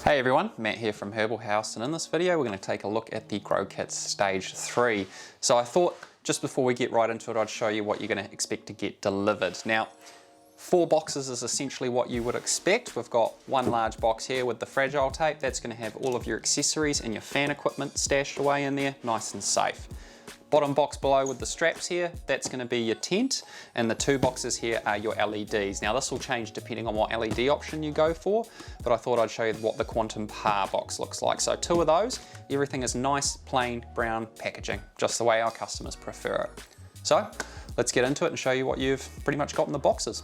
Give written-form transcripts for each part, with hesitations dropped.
Hey everyone, Matt here from Herbal House, and in this video we're going to take a look at the Grow Kit Stage 3. So I thought just before we get right into it I'd show you what you're going to expect to get delivered. Now 4 boxes is essentially what you would expect. We've got one large box here with the fragile tape. That's going to have all of your accessories and your fan equipment stashed away in there, nice and safe. Bottom box below with the straps here, that's going to be your tent, and the 2 boxes here are your LEDs. Now this will change depending on what LED option you go for, but I thought I'd show you what the Quantum Power box looks like. So 2 of those, everything is nice, plain, brown packaging, just the way our customers prefer it. So let's get into it and show you what you've pretty much got in the boxes.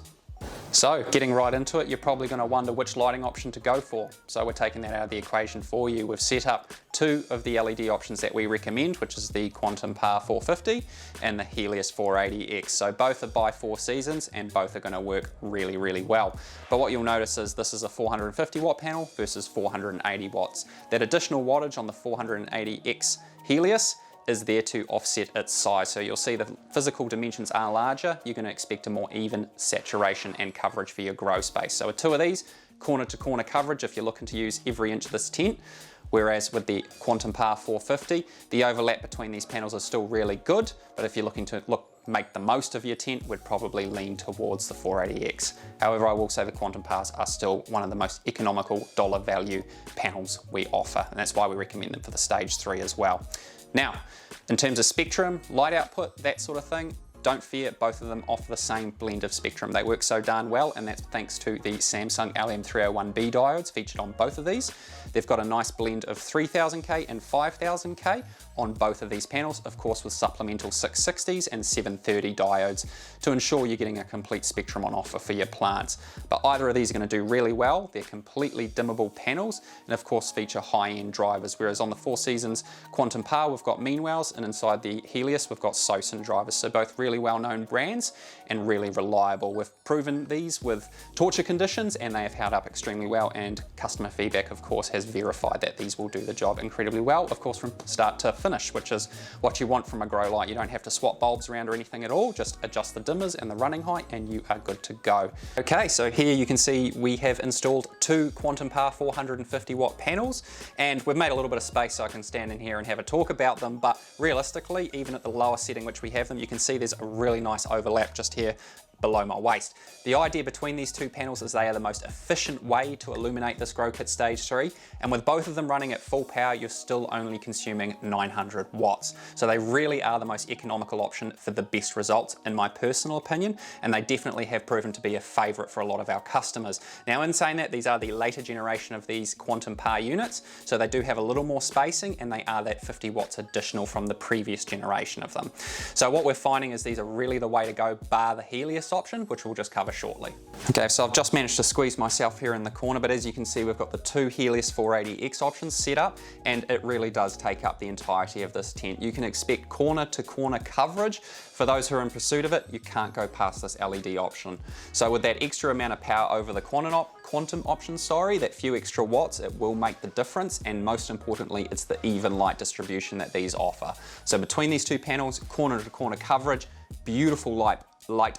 So getting right into it, you're probably going to wonder which lighting option to go for. So we're taking that out of the equation for you. We've set up 2 of the LED options that we recommend, which is the Quantum Power 450 and the Helios 480X. So both are by 4 seasons and both are going to work really, really well. But what you'll notice is this is a 450 watt panel versus 480 watts. That additional wattage on the 480X Helios is there to offset its size. So you'll see the physical dimensions are larger. You're going to expect a more even saturation and coverage for your grow space. So with 2 of these, corner to corner coverage if you're looking to use every inch of this tent. Whereas with the Quantum Power 450, the overlap between these panels is still really good, but if you're looking to make the most of your tent, we'd probably lean towards the 480X. However, I will say the Quantum Powers are still one of the most economical dollar value panels we offer, and that's why we recommend them for the Stage 3 as well. Now, in terms of spectrum, light output, that sort of thing, don't fear, both of them offer the same blend of spectrum. They work so darn well, and that's thanks to the Samsung LM301B diodes featured on both of these. They've got a nice blend of 3000K and 5000K on both of these panels, of course with supplemental 660s and 730 diodes to ensure you're getting a complete spectrum on offer for your plants. But either of these are going to do really well. They're completely dimmable panels and of course feature high-end drivers, whereas on the 4 Seasons Quantum Power we've got Meanwells, and inside the Helios we've got Sosin drivers, so both really well-known brands and really reliable. We've proven these with torture conditions and they have held up extremely well, and customer feedback of course has verified that these will do the job incredibly well, of course from start to finish, which is what you want from a grow light. You don't have to swap bulbs around or anything at all, just adjust the dimmers and the running height and you are good to go. Okay, so here you can see we have installed 2 Quantum Power 450 watt panels, and we've made a little bit of space so I can stand in here and have a talk about them, but realistically even at the lower setting which we have them, you can see there's a really nice overlap just here below my waist. The idea between these 2 panels is they are the most efficient way to illuminate this Grow Kit Stage 3, and with both of them running at full power you're still only consuming 900 watts. So they really are the most economical option for the best results in my personal opinion, and they definitely have proven to be a favourite for a lot of our customers. Now in saying that, these are the later generation of these Quantum Power units, so they do have a little more spacing and they are that 50 watts additional from the previous generation of them. So what we're finding is these are really the way to go, bar the Helios option, which we'll just cover shortly. Okay, so I've just managed to squeeze myself here in the corner, but as you can see we've got the 2 Helios 480X options set up, and it really does take up the entirety of this tent. You can expect corner to corner coverage. For those who are in pursuit of it, you can't go past this LED option. So with that extra amount of power over the Quantum option, that few extra watts, it will make the difference, and most importantly it's the even light distribution that these offer. So between these 2 panels, corner to corner coverage, beautiful light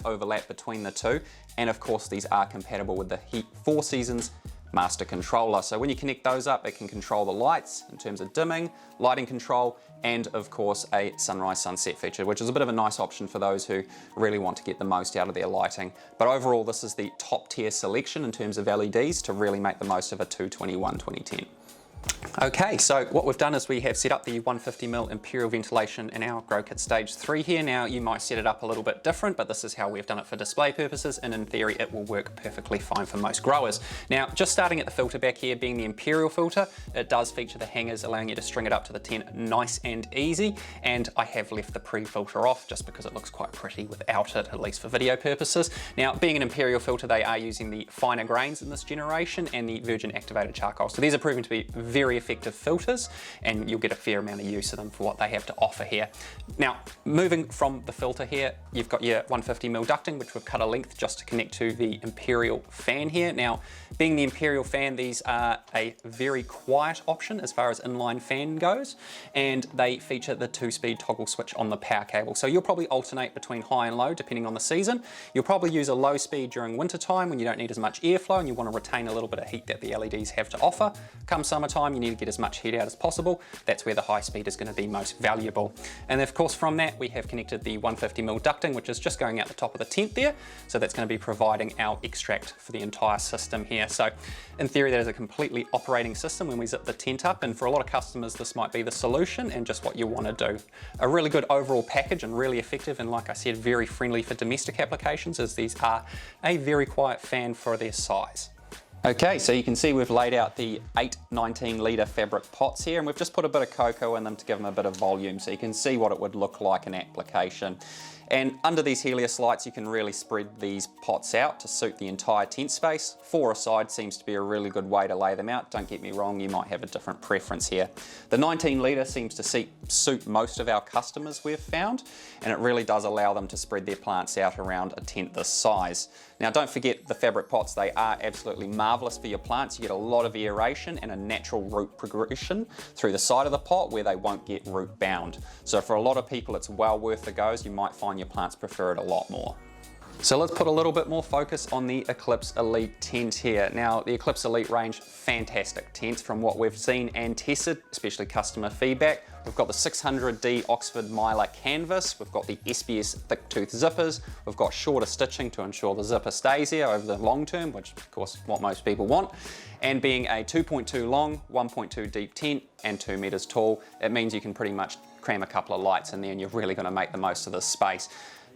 overlap between the 2, and of course these are compatible with the 4 Seasons master controller. So when you connect those up, it can control the lights in terms of dimming, lighting control, and of course a sunrise sunset feature, which is a bit of a nice option for those who really want to get the most out of their lighting. But overall this is the top tier selection in terms of LEDs to really make the most of a 221/2010. Okay, so what we've done is we have set up the 150mm Imperial ventilation in our Grow Kit Stage 3 here. Now you might set it up a little bit different, but this is how we've done it for display purposes, and in theory it will work perfectly fine for most growers. Now just starting at the filter back here, being the Imperial filter, it does feature the hangers allowing you to string it up to the tent nice and easy, and I have left the pre-filter off just because it looks quite pretty without it, at least for video purposes. Now being an Imperial filter, they are using the finer grains in this generation and the virgin activated charcoal, so these are proven to be very effective filters, and you'll get a fair amount of use of them for what they have to offer here. Now, moving from the filter here, you've got your 150mm ducting, which we've cut a length just to connect to the Imperial fan here. Now, being the Imperial fan, these are a very quiet option as far as inline fan goes, and they feature the 2-speed toggle switch on the power cable. So you'll probably alternate between high and low depending on the season. You'll probably use a low speed during winter time when you don't need as much airflow and you want to retain a little bit of heat that the LEDs have to offer. Come summertime, you need to get as much heat out as possible. That's where the high speed is going to be most valuable. And of course from that we have connected the 150mm ducting, which is just going out the top of the tent there. So that's going to be providing our extract for the entire system here. So in theory that is a completely operating system when we zip the tent up, and for a lot of customers this might be the solution and just what you want to do. A really good overall package and really effective, and like I said, very friendly for domestic applications, as these are a very quiet fan for their size. Okay, so you can see we've laid out the 8 19-litre fabric pots here, and we've just put a bit of cocoa in them to give them a bit of volume so you can see what it would look like in application. And under these Helios lights you can really spread these pots out to suit the entire tent space. 4 aside seems to be a really good way to lay them out. Don't get me wrong, you might have a different preference here. The 19-litre seems to suit most of our customers we've found, and it really does allow them to spread their plants out around a tent this size. Now don't forget the fabric pots, they are absolutely marvellous for your plants. You get a lot of aeration and a natural root progression through the side of the pot where they won't get root bound. So for a lot of people it's well worth the go, as you might find your plants prefer it a lot more. So let's put a little bit more focus on the Eclipse Elite tent here. Now the Eclipse Elite range, fantastic tents from what we've seen and tested, especially customer feedback. We've got the 600D Oxford Mylar canvas, we've got the SBS thick tooth zippers, we've got shorter stitching to ensure the zipper stays here over the long term, which of course what most people want. And being a 2.2 long, 1.2 deep tent and 2 meters tall, it means you can pretty much cram a couple of lights in there and you're really going to make the most of this space.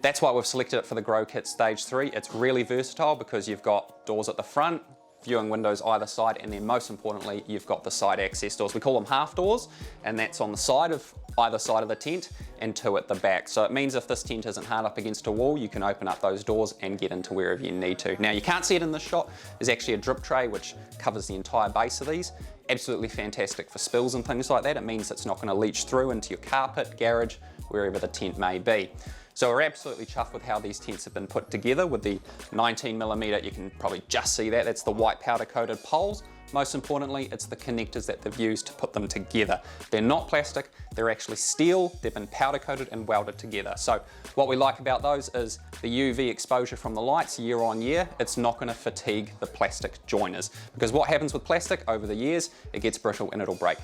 That's why we've selected it for the Grow Kit Stage 3. It's really versatile because you've got doors at the front, viewing windows either side, and then most importantly you've got the side access doors. We call them half doors, and that's on the side of either side of the tent and 2 at the back. So it means if this tent isn't hard up against a wall, you can open up those doors and get into wherever you need to. Now you can't see it in this shot, there's actually a drip tray which covers the entire base of these. Absolutely fantastic for spills and things like that. It means it's not going to leach through into your carpet, garage, wherever the tent may be. So we're absolutely chuffed with how these tents have been put together with the 19mm, you can probably just see that, that's the white powder coated poles. Most importantly, it's the connectors that they've used to put them together. They're not plastic, they're actually steel, they've been powder coated and welded together. So what we like about those is the UV exposure from the lights year on year, it's not going to fatigue the plastic joiners. Because what happens with plastic over the years, it gets brittle and it'll break.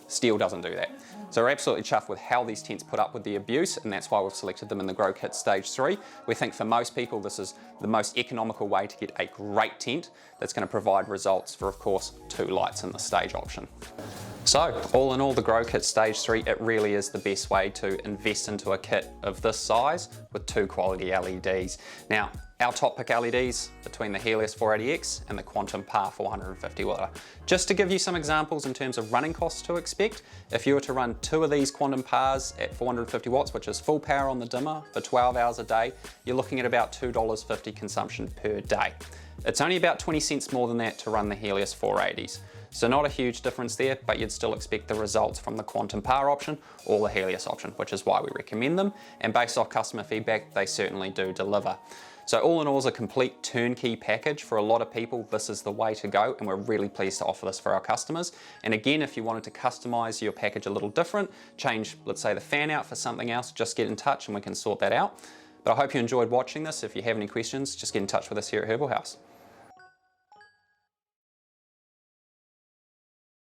Steel doesn't do that. So we're absolutely chuffed with how these tents put up with the abuse, and that's why we've selected them in the Grow Kit Stage 3. We think for most people this is the most economical way to get a great tent that's going to provide results for, of course, 2 lights in the stage option. So all in all, the Grow Kit Stage 3, it really is the best way to invest into a kit of this size with 2 quality LEDs. Now, our top pick LEDs between the Helios 480X and the Quantum Par 450 watt. Just to give you some examples in terms of running costs to expect, if you were to run 2 of these Quantum Pars at 450 watts, which is full power on the dimmer for 12 hours a day, you're looking at about $2.50 consumption per day. It's only about 20 cents more than that to run the Helios 480s. So not a huge difference there, but you'd still expect the results from the Quantum Par option or the Helios option, which is why we recommend them. And based off customer feedback, they certainly do deliver. So all in all, is a complete turnkey package. For a lot of people, this is the way to go, and we're really pleased to offer this for our customers. And again, if you wanted to customize your package a little different, change, let's say, the fan out for something else, just get in touch and we can sort that out. But I hope you enjoyed watching this. If you have any questions, just get in touch with us here at Herbal House.